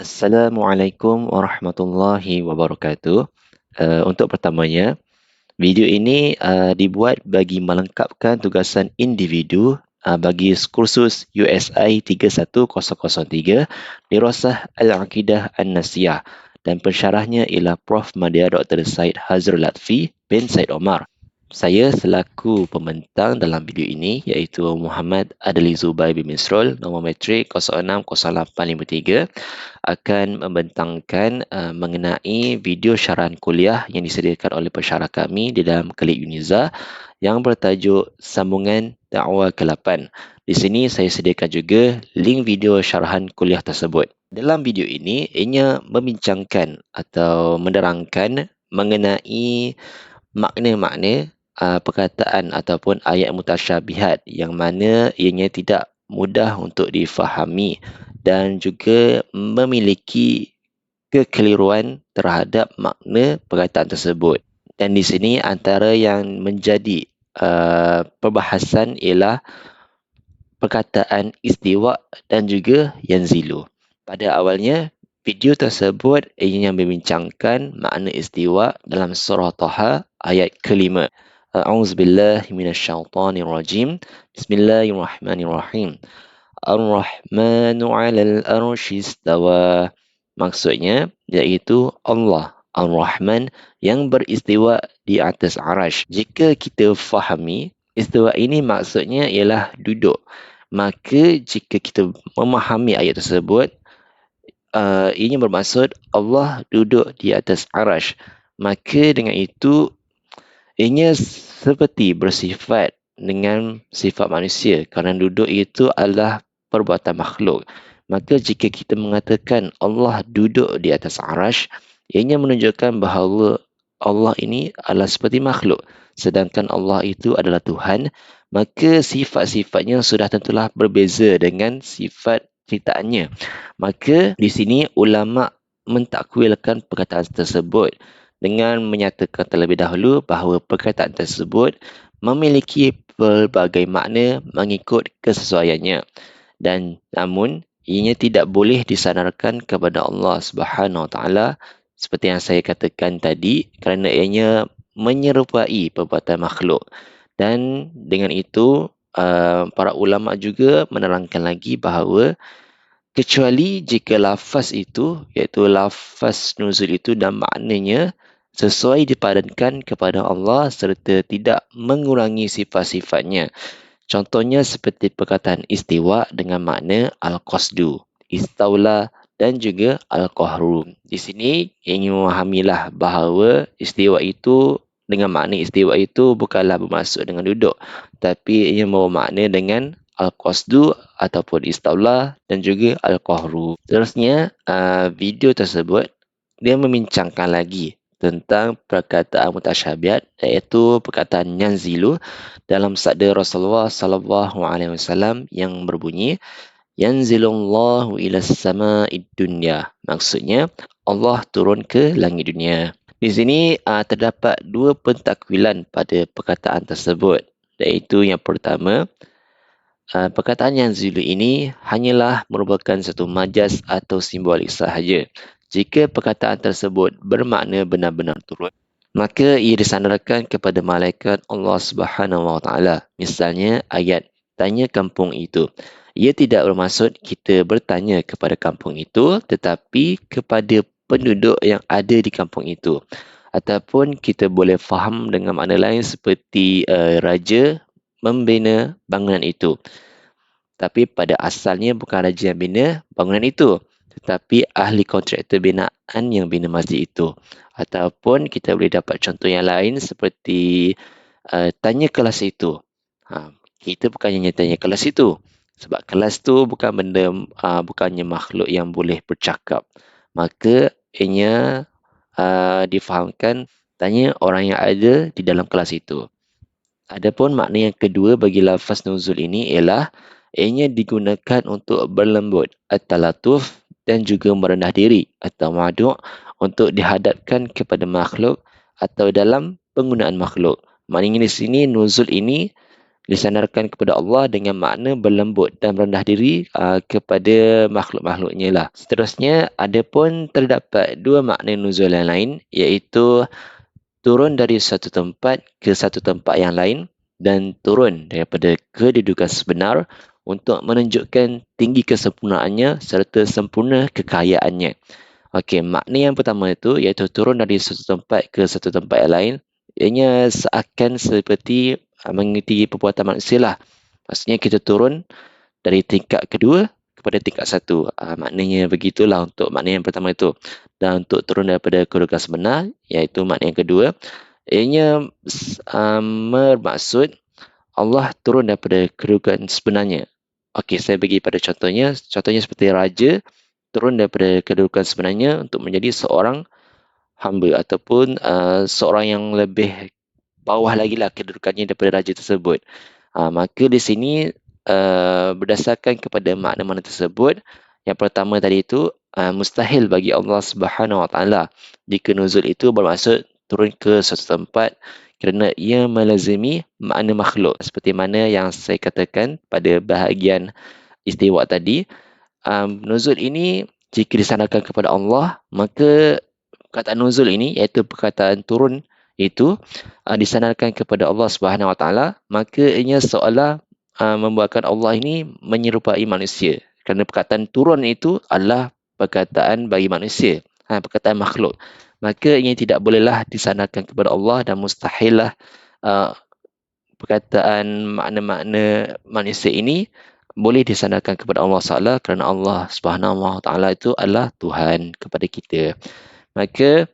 Assalamualaikum warahmatullahi wabarakatuh. Untuk pertamanya, video ini dibuat bagi melengkapkan tugasan individu bagi kursus USI 31003 Dirasah Al-Aqidah An-Nasiyah dan pensyarahnya ialah Prof. Madya Dr. Said Hazrul Latfi bin Said Omar. Saya selaku pembentang dalam video ini iaitu Muhammad Adli Zubair bin Misrul, nombor matrik 060853 akan membentangkan mengenai video syarahan kuliah yang disediakan oleh pensyarah kami di dalam Klik Uniza yang bertajuk Sambungan Dakwah ke-8. Di sini saya sediakan juga link video syarahan kuliah tersebut. Dalam video ini, ianya membincangkan atau menerangkan mengenai makna-makna perkataan ataupun ayat mutasyabihat yang mana ianya tidak mudah untuk difahami dan juga memiliki kekeliruan terhadap makna perkataan tersebut. Dan di sini antara yang menjadi perbahasan ialah perkataan istiwa dan juga yanzilu. Pada awalnya, video tersebut ianya membincangkan makna istiwa dalam surah Taha ayat ke-5. A'udzubillahi minasyaitonirrajim. Bismillahirrahmanirrahim. Ar-Rahmanu 'alal arsy istawa. Maksudnya iaitu Allah Ar-Rahman yang beristiwa di atas arasy. Jika kita fahami, istiwa ini maksudnya ialah duduk. Maka jika kita memahami ayat tersebut, ianya bermaksud Allah duduk di atas arasy. Maka dengan itu, ianya seperti bersifat dengan sifat manusia kerana duduk itu adalah perbuatan makhluk. Maka jika kita mengatakan Allah duduk di atas arasy, ianya menunjukkan bahawa Allah ini adalah seperti makhluk. Sedangkan Allah itu adalah Tuhan, maka sifat-sifatnya sudah tentulah berbeza dengan sifat ciptaannya. Maka di sini ulama mentakwilkan perkataan tersebut dengan menyatakan terlebih dahulu bahawa perkataan tersebut memiliki pelbagai makna mengikut kesesuaiannya, dan namun ianya tidak boleh disandarkan kepada Allah Subhanahu Wa Taala seperti yang saya katakan tadi kerana ianya menyerupai perbuatan makhluk. Dan dengan itu para ulama juga menerangkan lagi bahawa kecuali jika lafaz itu iaitu lafaz nuzul itu dan maknanya sesuai dipadankan kepada Allah serta tidak mengurangi sifat-sifatnya. Contohnya seperti perkataan istiwa dengan makna al-qasdu, istaula dan juga al-qahru. Di sini ingin memahamilah bahawa istiwa itu dengan makna istiwa itu bukanlah bermaksud dengan duduk, tapi ia membawa makna dengan al-qasdu ataupun istaula dan juga al-qahru. Seterusnya, video tersebut dia membincangkan lagi tentang perkataan mutasyabihat iaitu perkataan yanzilu dalam sabda Rasulullah sallallahu alaihi wasallam yang berbunyi yanzilullahu ilas sama'id dunya. Maksudnya Allah turun ke langit dunia. Di sini terdapat dua pentakwilan pada perkataan tersebut, iaitu yang pertama, perkataan yanzilu ini hanyalah merupakan satu majaz atau simbolik sahaja. Jika perkataan tersebut bermakna benar-benar turun, maka ia disandarkan kepada malaikat Allah Subhanahu Wa Taala. Misalnya ayat tanya kampung itu. Ia tidak bermaksud kita bertanya kepada kampung itu, tetapi kepada penduduk yang ada di kampung itu. Ataupun kita boleh faham dengan makna lain seperti raja membina bangunan itu. Tapi pada asalnya bukan raja yang bina bangunan itu, tetapi ahli kontraktor binaan yang bina masjid itu. Ataupun kita boleh dapat contoh yang lain seperti tanya kelas itu. Kita bukannya tanya kelas itu, sebab kelas tu bukan benda, bukannya makhluk yang boleh bercakap. Maka ianya difahamkan tanya orang yang ada di dalam kelas itu. Adapun makna yang kedua bagi lafaz nuzul ini ialah ianya digunakan untuk berlembut, at-talatuf, dan juga merendah diri atau madu' untuk dihadapkan kepada makhluk atau dalam penggunaan makhluk. Maknanya di sini nuzul ini disandarkan kepada Allah dengan makna berlembut dan merendah diri kepada makhluk-makhluknya lah. Seterusnya, ada pun terdapat dua makna nuzul yang lain, iaitu turun dari satu tempat ke satu tempat yang lain dan turun daripada kedudukan sebenar untuk menunjukkan tinggi kesempurnaannya serta sempurna kekayaannya. Okey, makna yang pertama itu iaitu turun dari satu tempat ke satu tempat yang lain. Ianya seakan seperti mengikuti perbuatan manusia lah. Maksudnya kita turun dari tingkat kedua kepada tingkat satu. Maknanya begitulah untuk makna yang pertama itu. Dan untuk turun daripada kedudukan sebenar, iaitu makna yang kedua, ianya bermaksud Allah turun daripada kedudukan sebenarnya. Okey, saya bagi pada contohnya. Contohnya seperti raja turun daripada kedudukan sebenarnya untuk menjadi seorang hamba ataupun seorang yang lebih bawah lagi lah kedudukannya daripada raja tersebut. Maka di sini berdasarkan kepada makna-makna tersebut, yang pertama tadi itu mustahil bagi Allah Subhanahu Wa Taala jika nuzul itu bermaksud turun ke suatu tempat kerana ia melazimi makna makhluk seperti mana yang saya katakan pada bahagian istiwa tadi. Nuzul ini jika disandarkan kepada Allah, maka perkataan nuzul ini iaitu perkataan turun itu disandarkan kepada Allah Subhanahu Wa Taala, maka ianya seolah membuatkan Allah ini menyerupai manusia. Kerana perkataan turun itu adalah perkataan bagi manusia, perkataan makhluk. Maka ianya tidak bolehlah disandarkan kepada Allah dan mustahillah uh, perkataan makna-makna manusia ini boleh disandarkan kepada Allah Taala kerana Allah Subhanahu Wa Taala itu adalah Tuhan kepada kita. Maka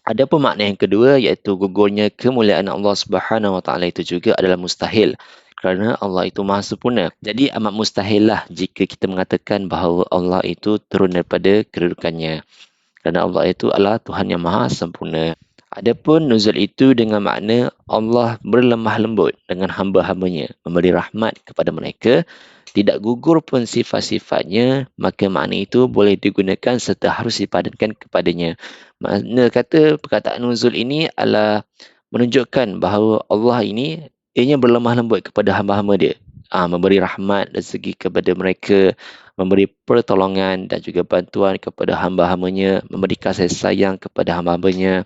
ada pun makna yang kedua iaitu gugurnya kemuliaan Allah Subhanahu Wa Taala itu juga adalah mustahil kerana Allah itu maha sempurna. Jadi amat mustahil lah jika kita mengatakan bahawa Allah itu turun daripada kedudukannya. Kerana Allah itu adalah Tuhan yang maha sempurna. Adapun nuzul itu dengan makna Allah berlemah lembut dengan hamba-hambanya, memberi rahmat kepada mereka, tidak gugur pun sifat-sifatnya, maka makna itu boleh digunakan serta harus dipadankan kepadanya. Makna kata perkataan nuzul ini adalah menunjukkan bahawa Allah ini ianya berlemah lembut kepada hamba-hamba dia. Memberi rahmat dan segi kepada mereka, memberi pertolongan dan juga bantuan kepada hamba-hambanya, memberi kasih sayang kepada hamba-hambanya,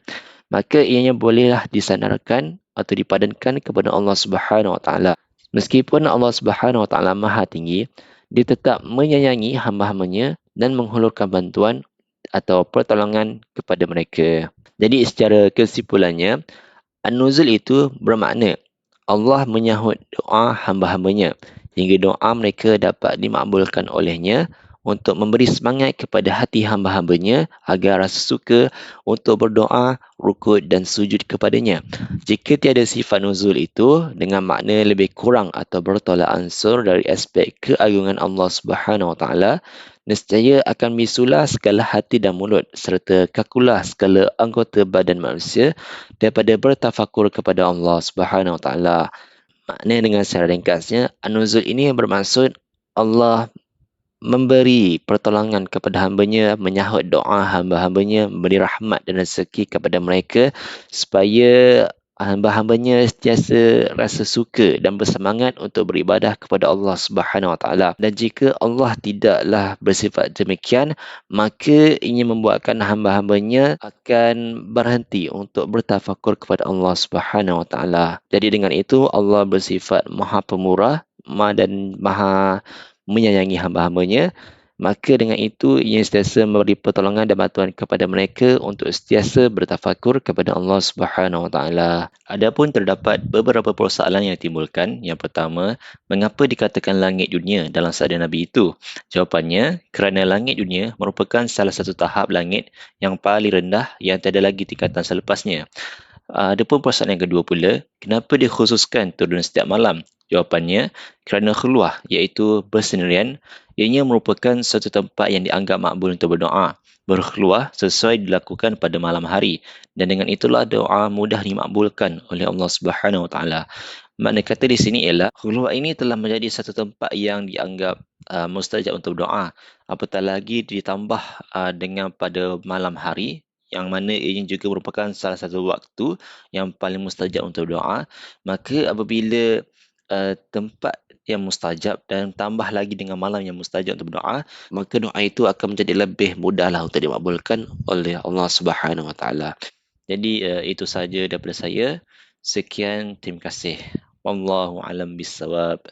maka ianya bolehlah disandarkan atau dipadankan kepada Allah Subhanahu Wa Taala. Meskipun Allah Subhanahu Wa Taala Maha Tinggi, dia tetap menyayangi hamba-hambanya dan menghulurkan bantuan atau pertolongan kepada mereka. Jadi secara kesimpulannya, An-Nuzul itu bermakna Allah menyahut doa hamba-hambanya hingga doa mereka dapat dimakbulkan olehnya untuk memberi semangat kepada hati hamba-hambanya agar rasa suka untuk berdoa, rukuk dan sujud kepadanya. Jika tiada sifat nuzul itu dengan makna lebih kurang atau bertolak ansur dari aspek keagungan Allah Subhanahu Wa Taala, nescaya akan bisulah segala hati dan mulut serta kakulah segala anggota badan manusia daripada bertafakur kepada Allah Subhanahu Wa Taala. Makna dengan secara ringkasnya, An-Nuzul ini bermaksud Allah memberi pertolongan kepada hambanya, menyahut doa hamba-hambanya, memberi rahmat dan rezeki kepada mereka supaya hamba-hambanya sentiasa rasa suka dan bersemangat untuk beribadah kepada Allah Subhanahu Wa Taala. Dan jika Allah tidaklah bersifat demikian, maka ini membuatkan hamba-hambanya akan berhenti untuk bertafakur kepada Allah Subhanahu Wa Taala. Jadi dengan itu Allah bersifat Maha Pemurah dan Maha menyayangi hamba-hambanya, maka dengan itu ia sentiasa memberi pertolongan dan bantuan kepada mereka untuk sentiasa bertafakur kepada Allah Subhanahu Wa Taala. Adapun terdapat beberapa persoalan yang timbulkan. Yang pertama, mengapa dikatakan langit dunia dalam sabda Nabi itu? Jawapannya, kerana langit dunia merupakan salah satu tahap langit yang paling rendah yang tiada lagi tingkatan selepasnya. Adapun persoalan yang kedua pula, kenapa dikhususkan turun setiap malam? Jawapannya, kerana khulwah iaitu bersendirian, ianya merupakan satu tempat yang dianggap makbul untuk berdoa. Berkhulwah sesuai dilakukan pada malam hari dan dengan itulah doa mudah dimakbulkan oleh Allah Subhanahu Wa Taala. Makna kata di sini ialah khulwah ini telah menjadi satu tempat yang dianggap mustajab untuk berdoa. Apatah lagi ditambah dengan pada malam hari, yang mana ia juga merupakan salah satu waktu yang paling mustajab untuk doa. Maka apabila tempat yang mustajab dan tambah lagi dengan malam yang mustajab untuk berdoa, maka doa itu akan menjadi lebih mudahlah untuk dimakbulkan oleh Allah Subhanahu Wa Taala. Jadi itu saja daripada saya. Sekian, terima kasih. Wallahu alam bisawab.